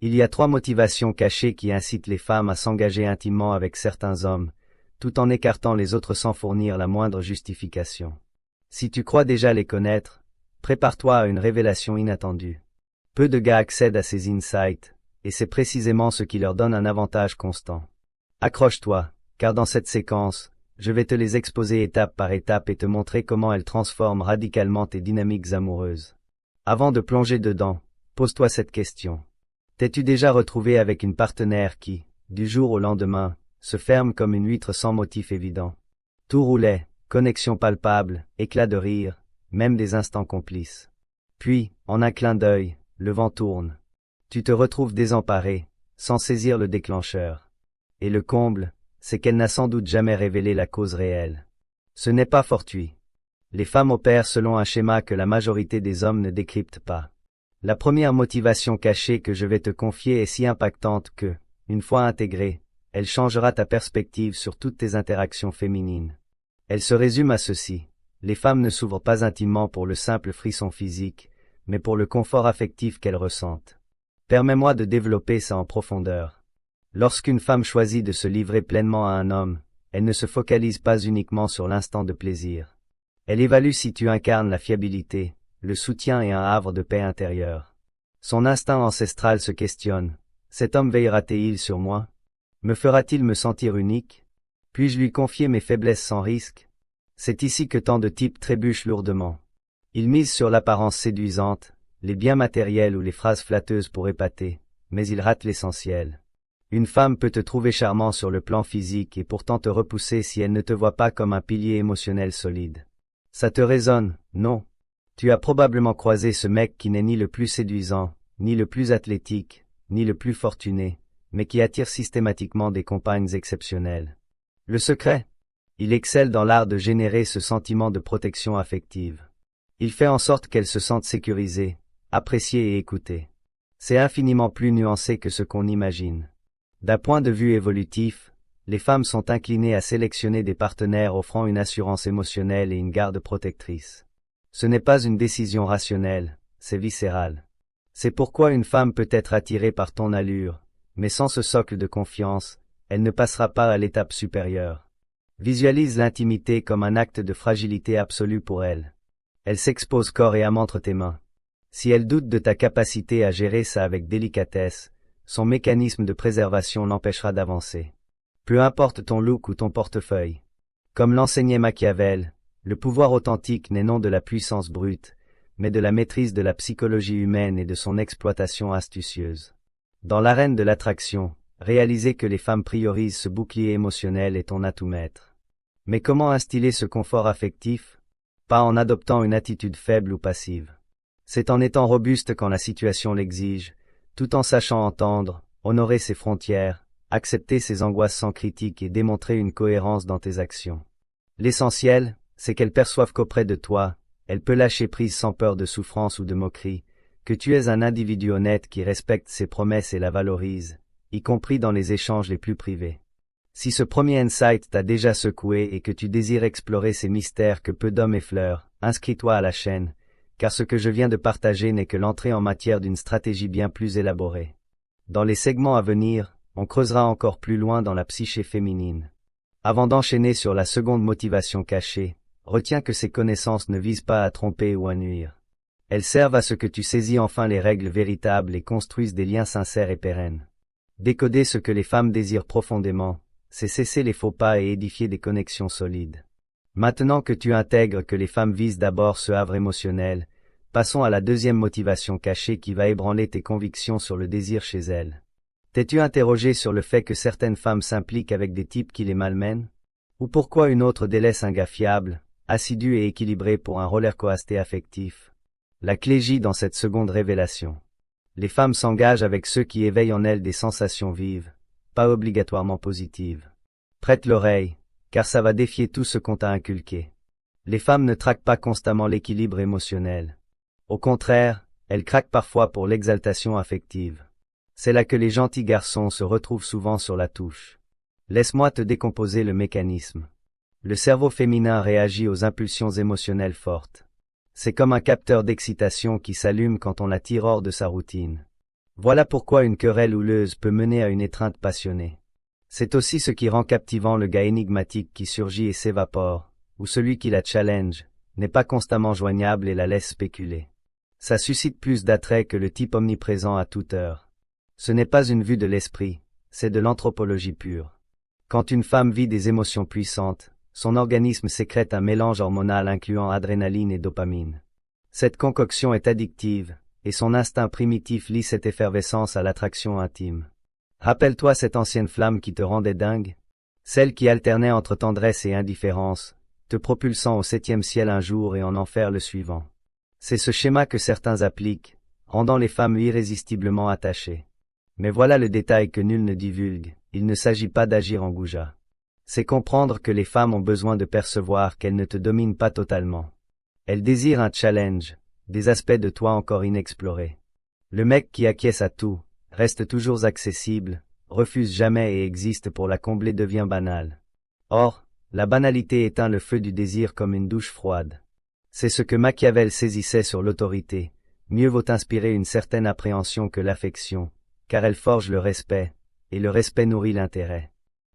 Il y a 3 motivations cachées qui incitent les femmes à s'engager intimement avec certains hommes, tout en écartant les autres sans fournir la moindre justification. Si tu crois déjà les connaître, prépare-toi à une révélation inattendue. Peu de gars accèdent à ces insights, et c'est précisément ce qui leur donne un avantage constant. Accroche-toi, car dans cette séquence, je vais te les exposer étape par étape et te montrer comment elles transforment radicalement tes dynamiques amoureuses. Avant de plonger dedans, pose-toi cette question. T'es-tu déjà retrouvé avec une partenaire qui, du jour au lendemain, se ferme comme une huître sans motif évident? Tout roulait, connexion palpable, éclat de rire, même des instants complices. Puis, en un clin d'œil, le vent tourne. Tu te retrouves désemparé, sans saisir le déclencheur. Et le comble, c'est qu'elle n'a sans doute jamais révélé la cause réelle. Ce n'est pas fortuit. Les femmes opèrent selon un schéma que la majorité des hommes ne décryptent pas. La première motivation cachée que je vais te confier est si impactante que, une fois intégrée, elle changera ta perspective sur toutes tes interactions féminines. Elle se résume à ceci. Les femmes ne s'ouvrent pas intimement pour le simple frisson physique, mais pour le confort affectif qu'elles ressentent. Permets-moi de développer ça en profondeur. Lorsqu'une femme choisit de se livrer pleinement à un homme, elle ne se focalise pas uniquement sur l'instant de plaisir. Elle évalue si tu incarnes la fiabilité, le soutien et un havre de paix intérieure. Son instinct ancestral se questionne. Cet homme veillera-t-il sur moi? Me fera-t-il me sentir unique? Puis-je lui confier mes faiblesses sans risque? C'est ici que tant de types trébuchent lourdement. Ils misent sur l'apparence séduisante, les biens matériels ou les phrases flatteuses pour épater, mais ils ratent l'essentiel. Une femme peut te trouver charmant sur le plan physique et pourtant te repousser si elle ne te voit pas comme un pilier émotionnel solide. Ça te résonne, non? Tu as probablement croisé ce mec qui n'est ni le plus séduisant, ni le plus athlétique, ni le plus fortuné, mais qui attire systématiquement des compagnes exceptionnelles. Le secret? Il excelle dans l'art de générer ce sentiment de protection affective. Il fait en sorte qu'elle se sente sécurisée, appréciée et écoutée. C'est infiniment plus nuancé que ce qu'on imagine. D'un point de vue évolutif, les femmes sont inclinées à sélectionner des partenaires offrant une assurance émotionnelle et une garde protectrice. Ce n'est pas une décision rationnelle, c'est viscéral. C'est pourquoi une femme peut être attirée par ton allure, mais sans ce socle de confiance, elle ne passera pas à l'étape supérieure. Visualise l'intimité comme un acte de fragilité absolue pour elle. Elle s'expose corps et âme entre tes mains. Si elle doute de ta capacité à gérer ça avec délicatesse, son mécanisme de préservation l'empêchera d'avancer. Peu importe ton look ou ton portefeuille. Comme l'enseignait Machiavel, le pouvoir authentique n'est non de la puissance brute, mais de la maîtrise de la psychologie humaine et de son exploitation astucieuse. Dans l'arène de l'attraction, réaliser que les femmes priorisent ce bouclier émotionnel est ton atout maître. Mais comment instiller ce confort affectif? Pas en adoptant une attitude faible ou passive. C'est en étant robuste quand la situation l'exige, tout en sachant entendre, honorer ses frontières, accepter ses angoisses sans critique et démontrer une cohérence dans tes actions. L'essentiel, c'est qu'elle perçoive qu'auprès de toi, elle peut lâcher prise sans peur de souffrance ou de moquerie, que tu es un individu honnête qui respecte ses promesses et la valorise, y compris dans les échanges les plus privés. Si ce premier insight t'a déjà secoué et que tu désires explorer ces mystères que peu d'hommes effleurent, inscris-toi à la chaîne, car ce que je viens de partager n'est que l'entrée en matière d'une stratégie bien plus élaborée. Dans les segments à venir, on creusera encore plus loin dans la psyché féminine. Avant d'enchaîner sur la seconde motivation cachée, retiens que ces connaissances ne visent pas à tromper ou à nuire. Elles servent à ce que tu saisis enfin les règles véritables et construises des liens sincères et pérennes. Décoder ce que les femmes désirent profondément, c'est cesser les faux pas et édifier des connexions solides. Maintenant que tu intègres que les femmes visent d'abord ce havre émotionnel, passons à la deuxième motivation cachée qui va ébranler tes convictions sur le désir chez elles. T'es-tu interrogé sur le fait que certaines femmes s'impliquent avec des types qui les malmènent? Ou pourquoi une autre délaisse un gars fiable, assidu et équilibré pour un rollercoaster affectif? La clé gît dans cette seconde révélation. Les femmes s'engagent avec ceux qui éveillent en elles des sensations vives, pas obligatoirement positives. Prête l'oreille, car ça va défier tout ce qu'on t'a inculqué. Les femmes ne traquent pas constamment l'équilibre émotionnel. Au contraire, elles craquent parfois pour l'exaltation affective. C'est là que les gentils garçons se retrouvent souvent sur la touche. Laisse-moi te décomposer le mécanisme. Le cerveau féminin réagit aux impulsions émotionnelles fortes. C'est comme un capteur d'excitation qui s'allume quand on la tire hors de sa routine. Voilà pourquoi une querelle houleuse peut mener à une étreinte passionnée. C'est aussi ce qui rend captivant le gars énigmatique qui surgit et s'évapore, ou celui qui la challenge, n'est pas constamment joignable et la laisse spéculer. Ça suscite plus d'attrait que le type omniprésent à toute heure. Ce n'est pas une vue de l'esprit, c'est de l'anthropologie pure. Quand une femme vit des émotions puissantes, son organisme sécrète un mélange hormonal incluant adrénaline et dopamine. Cette concoction est addictive, et son instinct primitif lie cette effervescence à l'attraction intime. Rappelle-toi cette ancienne flamme qui te rendait dingue? Celle qui alternait entre tendresse et indifférence, te propulsant au 7e ciel un jour et en enfer le suivant. C'est ce schéma que certains appliquent, rendant les femmes irrésistiblement attachées. Mais voilà le détail que nul ne divulgue, il ne s'agit pas d'agir en goujat. C'est comprendre que les femmes ont besoin de percevoir qu'elles ne te dominent pas totalement. Elles désirent un challenge, des aspects de toi encore inexplorés. Le mec qui acquiesce à tout, reste toujours accessible, refuse jamais et existe pour la combler devient banal. Or, la banalité éteint le feu du désir comme une douche froide. C'est ce que Machiavel saisissait sur l'autorité. Mieux vaut inspirer une certaine appréhension que l'affection, car elle forge le respect, et le respect nourrit l'intérêt.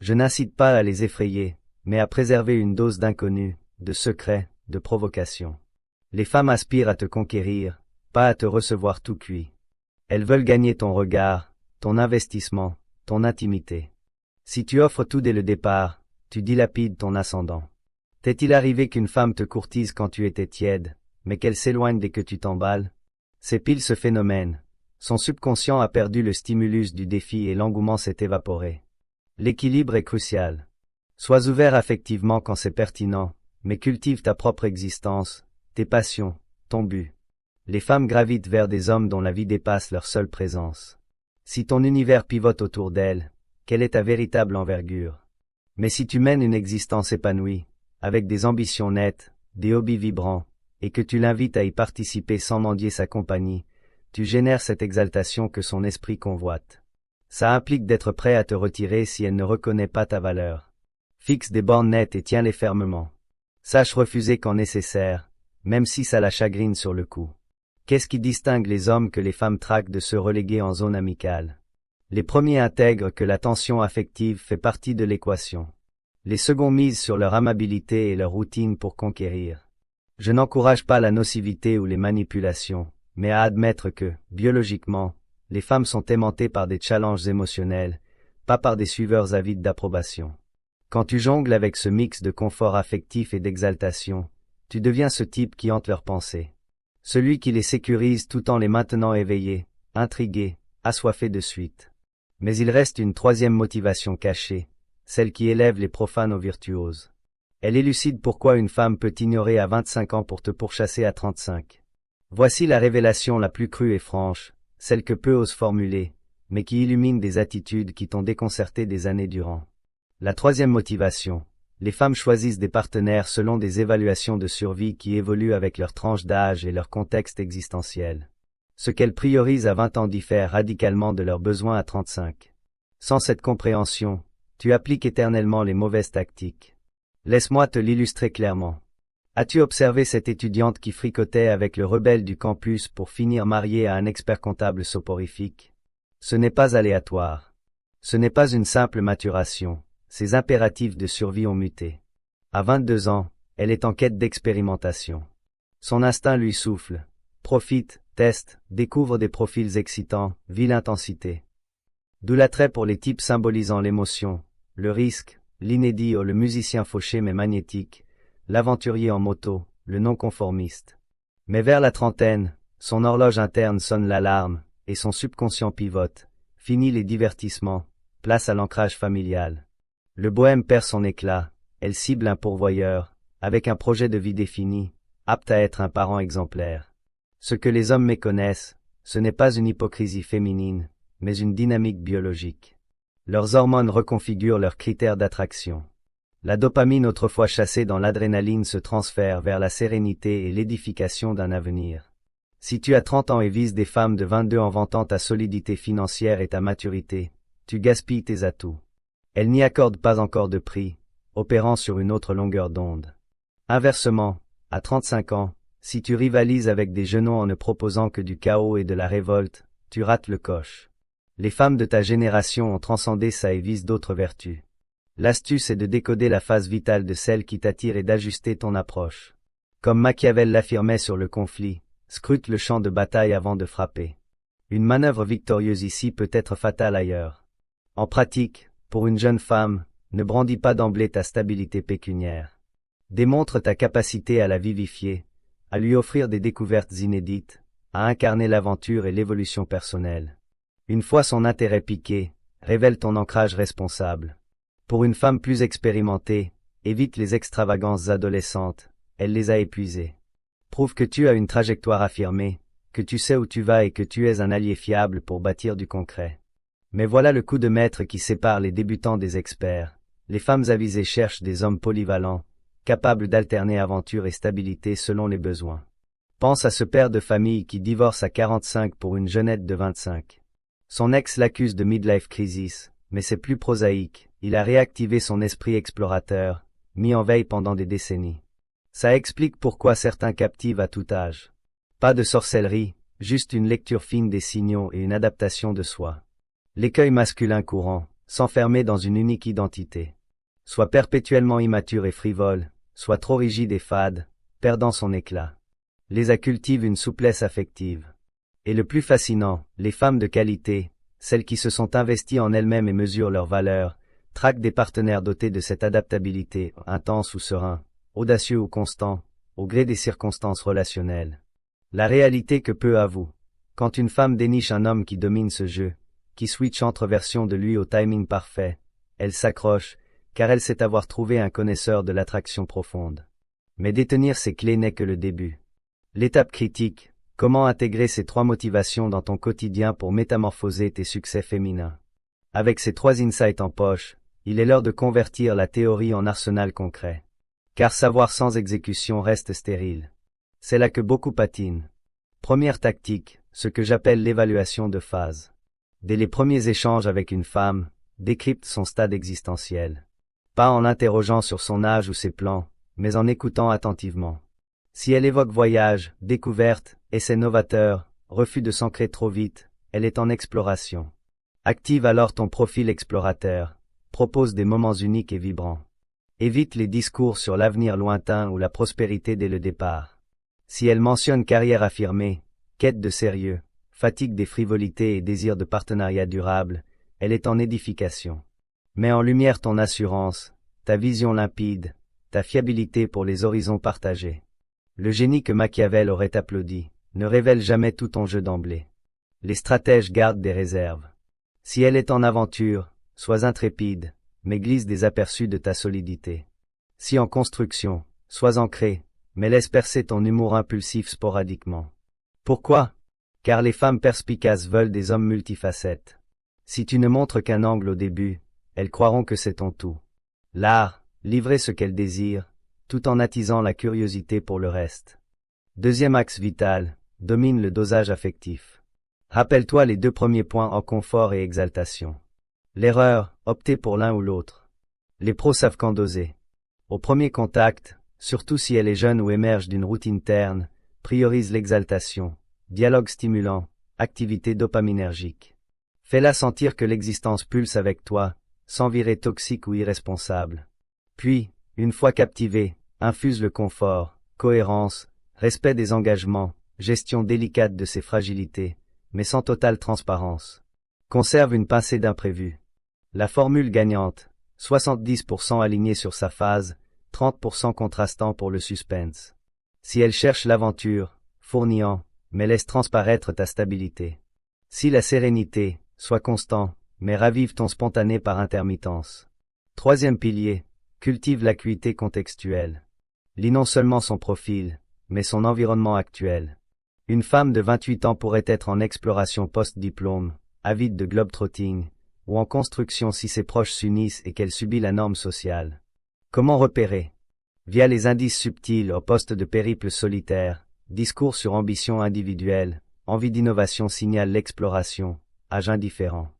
Je n'incite pas à les effrayer, mais à préserver une dose d'inconnu, de secret, de provocation. Les femmes aspirent à te conquérir, pas à te recevoir tout cuit. Elles veulent gagner ton regard, ton investissement, ton intimité. Si tu offres tout dès le départ, tu dilapides ton ascendant. T'est-il arrivé qu'une femme te courtise quand tu étais tiède, mais qu'elle s'éloigne dès que tu t'emballes? C'est pile ce phénomène. Son subconscient a perdu le stimulus du défi et l'engouement s'est évaporé. L'équilibre est crucial. Sois ouvert affectivement quand c'est pertinent, mais cultive ta propre existence, tes passions, ton but. Les femmes gravitent vers des hommes dont la vie dépasse leur seule présence. Si ton univers pivote autour d'elles, quelle est ta véritable envergure? Mais si tu mènes une existence épanouie, avec des ambitions nettes, des hobbies vibrants, et que tu l'invites à y participer sans mendier sa compagnie, tu génères cette exaltation que son esprit convoite. Ça implique d'être prêt à te retirer si elle ne reconnaît pas ta valeur. Fixe des bornes nettes et tiens-les fermement. Sache refuser quand nécessaire, même si ça la chagrine sur le coup. Qu'est-ce qui distingue les hommes que les femmes traquent de se reléguer en zone amicale? Les premiers intègrent que la tension affective fait partie de l'équation. Les seconds misent sur leur amabilité et leur routine pour conquérir. Je n'encourage pas la nocivité ou les manipulations, mais à admettre que, biologiquement, les femmes sont aimantées par des challenges émotionnels, pas par des suiveurs avides d'approbation. Quand tu jongles avec ce mix de confort affectif et d'exaltation, tu deviens ce type qui hante leurs pensées. Celui qui les sécurise tout en les maintenant éveillés, intrigués, assoiffés de suite. Mais il reste une troisième motivation cachée, celle qui élève les profanes aux virtuoses. Elle élucide pourquoi une femme peut t'ignorer à 25 ans pour te pourchasser à 35. Voici la révélation la plus crue et franche, celle que peu osent formuler, mais qui illumine des attitudes qui t'ont déconcerté des années durant. La troisième motivation, les femmes choisissent des partenaires selon des évaluations de survie qui évoluent avec leur tranche d'âge et leur contexte existentiel. Ce qu'elles priorisent à 20 ans diffère radicalement de leurs besoins à 35. Sans cette compréhension, tu appliques éternellement les mauvaises tactiques. Laisse-moi te l'illustrer clairement. As-tu observé cette étudiante qui fricotait avec le rebelle du campus pour finir mariée à un expert comptable soporifique? Ce n'est pas aléatoire. Ce n'est pas une simple maturation, ses impératifs de survie ont muté. À 22 ans, elle est en quête d'expérimentation. Son instinct lui souffle. Profite, teste, découvre des profils excitants, vit l'intensité. D'où l'attrait pour les types symbolisant l'émotion, le risque, l'inédit ou le musicien fauché mais magnétique, l'aventurier en moto, le non-conformiste. Mais vers la trentaine, son horloge interne sonne l'alarme, et son subconscient pivote. Fini les divertissements, place à l'ancrage familial. Le bohème perd son éclat, elle cible un pourvoyeur, avec un projet de vie défini, apte à être un parent exemplaire. Ce que les hommes méconnaissent, ce n'est pas une hypocrisie féminine, mais une dynamique biologique. Leurs hormones reconfigurent leurs critères d'attraction. La dopamine autrefois chassée dans l'adrénaline se transfère vers la sérénité et l'édification d'un avenir. Si tu as 30 ans et vises des femmes de 22 en vantant ta solidité financière et ta maturité, tu gaspilles tes atouts. Elles n'y accordent pas encore de prix, opérant sur une autre longueur d'onde. Inversement, à 35 ans, si tu rivalises avec des genoux en ne proposant que du chaos et de la révolte, tu rates le coche. Les femmes de ta génération ont transcendé ça et visent d'autres vertus. L'astuce est de décoder la phase vitale de celle qui t'attire et d'ajuster ton approche. Comme Machiavel l'affirmait sur le conflit, scrute le champ de bataille avant de frapper. Une manœuvre victorieuse ici peut être fatale ailleurs. En pratique, pour une jeune femme, ne brandis pas d'emblée ta stabilité pécuniaire. Démontre ta capacité à la vivifier, à lui offrir des découvertes inédites, à incarner l'aventure et l'évolution personnelle. Une fois son intérêt piqué, révèle ton ancrage responsable. Pour une femme plus expérimentée, évite les extravagances adolescentes, elle les a épuisées. Prouve que tu as une trajectoire affirmée, que tu sais où tu vas et que tu es un allié fiable pour bâtir du concret. Mais voilà le coup de maître qui sépare les débutants des experts. Les femmes avisées cherchent des hommes polyvalents, capables d'alterner aventure et stabilité selon les besoins. Pense à ce père de famille qui divorce à 45 pour une jeunette de 25. Son ex l'accuse de midlife crisis, mais c'est plus prosaïque, il a réactivé son esprit explorateur, mis en veille pendant des décennies. Ça explique pourquoi certains captivent à tout âge. Pas de sorcellerie, juste une lecture fine des signaux et une adaptation de soi. L'écueil masculin courant, s'enfermer dans une unique identité. Soit perpétuellement immature et frivole, soit trop rigide et fade, perdant son éclat. Les cultivent une souplesse affective. Et le plus fascinant, les femmes de qualité, celles qui se sont investies en elles-mêmes et mesurent leur valeur, traquent des partenaires dotés de cette adaptabilité, intense ou serein, audacieux ou constant, au gré des circonstances relationnelles. La réalité que peu avoue. Quand une femme déniche un homme qui domine ce jeu, qui switch entre versions de lui au timing parfait, elle s'accroche, car elle sait avoir trouvé un connaisseur de l'attraction profonde. Mais détenir ces clés n'est que le début. L'étape critique, comment intégrer ces 3 motivations dans ton quotidien pour métamorphoser tes succès féminins. Avec ces 3 insights en poche, il est l'heure de convertir la théorie en arsenal concret. Car savoir sans exécution reste stérile. C'est là que beaucoup patinent. Première tactique, ce que j'appelle l'évaluation de phase. Dès les premiers échanges avec une femme, décrypte son stade existentiel. Pas en l'interrogeant sur son âge ou ses plans, mais en écoutant attentivement. Si elle évoque voyage, découverte, essai novateur, refus de s'ancrer trop vite, elle est en exploration. Active alors ton profil explorateur, propose des moments uniques et vibrants. Évite les discours sur l'avenir lointain ou la prospérité dès le départ. Si elle mentionne carrière affirmée, quête de sérieux, fatigue des frivolités et désir de partenariat durable, elle est en édification. Mets en lumière ton assurance, ta vision limpide, ta fiabilité pour les horizons partagés. Le génie que Machiavel aurait applaudi, ne révèle jamais tout ton jeu d'emblée. Les stratèges gardent des réserves. Si elle est en aventure, sois intrépide, mais glisse des aperçus de ta solidité. Si en construction, sois ancré, mais laisse percer ton humour impulsif sporadiquement. Pourquoi? Car les femmes perspicaces veulent des hommes multifacettes. Si tu ne montres qu'un angle au début, elles croiront que c'est ton tout. L'art, livrer ce qu'elles désirent, tout en attisant la curiosité pour le reste. Deuxième axe vital, domine le dosage affectif. Rappelle-toi les 2 premiers points en confort et exaltation. L'erreur, opter pour l'un ou l'autre. Les pros savent quand doser. Au premier contact, surtout si elle est jeune ou émerge d'une routine terne, priorise l'exaltation, dialogue stimulant, activité dopaminergique. Fais-la sentir que l'existence pulse avec toi, sans virer toxique ou irresponsable. Puis, une fois captivée, infuse le confort, cohérence, respect des engagements, gestion délicate de ses fragilités, mais sans totale transparence. Conserve une pincée d'imprévu. La formule gagnante, 70% aligné sur sa phase, 30% contrastant pour le suspense. Si elle cherche l'aventure, fournis-en, mais laisse transparaître ta stabilité. Si la sérénité, sois constant, mais ravive ton spontané par intermittence. Troisième pilier, cultive l'acuité contextuelle. Lis non seulement son profil, mais son environnement actuel. Une femme de 28 ans pourrait être en exploration post-diplôme, avide de globe-trotting, ou en construction si ses proches s'unissent et qu'elle subit la norme sociale. Comment repérer? Via les indices subtils au poste de périple solitaire, discours sur ambition individuelle, envie d'innovation signale l'exploration, âge indifférent.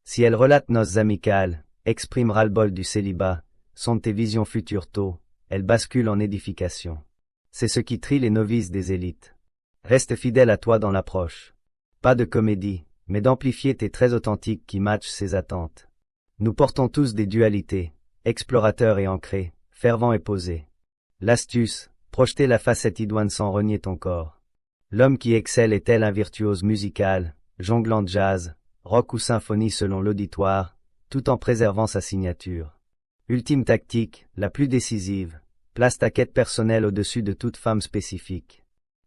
Si elle relate noces amicales, exprime ras-le-bol du célibat, sonde tes visions futures tôt, elle bascule en édification. C'est ce qui trie les novices des élites. Reste fidèle à toi dans l'approche. Pas de comédie, mais d'amplifier tes traits authentiques qui matchent ses attentes. Nous portons tous des dualités, explorateurs et ancrés, fervents et posés. L'astuce, projeter la facette idoine sans renier ton corps. L'homme qui excelle est tel un virtuose musical, jonglant jazz, rock ou symphonie selon l'auditoire, tout en préservant sa signature. Ultime tactique, la plus décisive, place ta quête personnelle au-dessus de toute femme spécifique.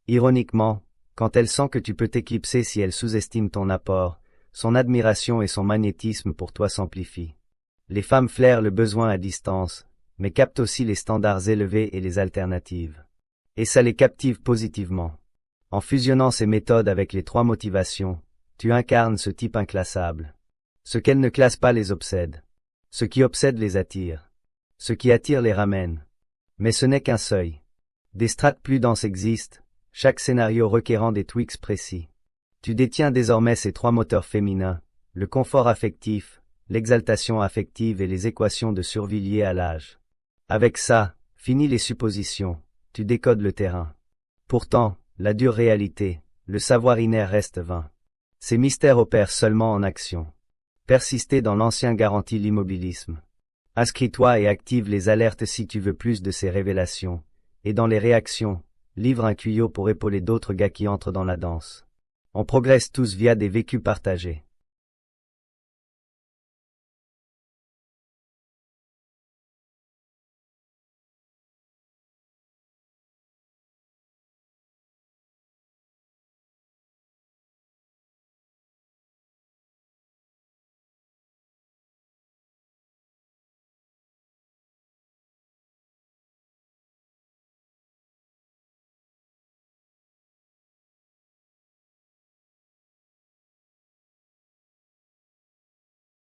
Ironiquement, quand elle sent que tu peux t'éclipser si elle sous-estime ton apport, son admiration et son magnétisme pour toi s'amplifient. Les femmes flairent le besoin à distance, mais captent aussi les standards élevés et les alternatives. Et ça les captive positivement. En fusionnant ces méthodes avec les 3 motivations, tu incarnes ce type inclassable. Ce qu'elles ne classent pas les obsède. Ce qui obsède les attire. Ce qui attire les ramène. Mais ce n'est qu'un seuil. Des strates plus denses existent, chaque scénario requérant des tweaks précis. Tu détiens désormais ces 3 moteurs féminins, le confort affectif, l'exaltation affective et les équations de survie liées à l'âge. Avec ça, fini les suppositions, tu décodes le terrain. Pourtant, la dure réalité, le savoir inné reste vain. Ces mystères opèrent seulement en action. Persister dans l'ancien garantit l'immobilisme. Inscris-toi et active les alertes si tu veux plus de ces révélations, et dans les réactions, livre un tuyau pour épauler d'autres gars qui entrent dans la danse. On progresse tous via des vécus partagés.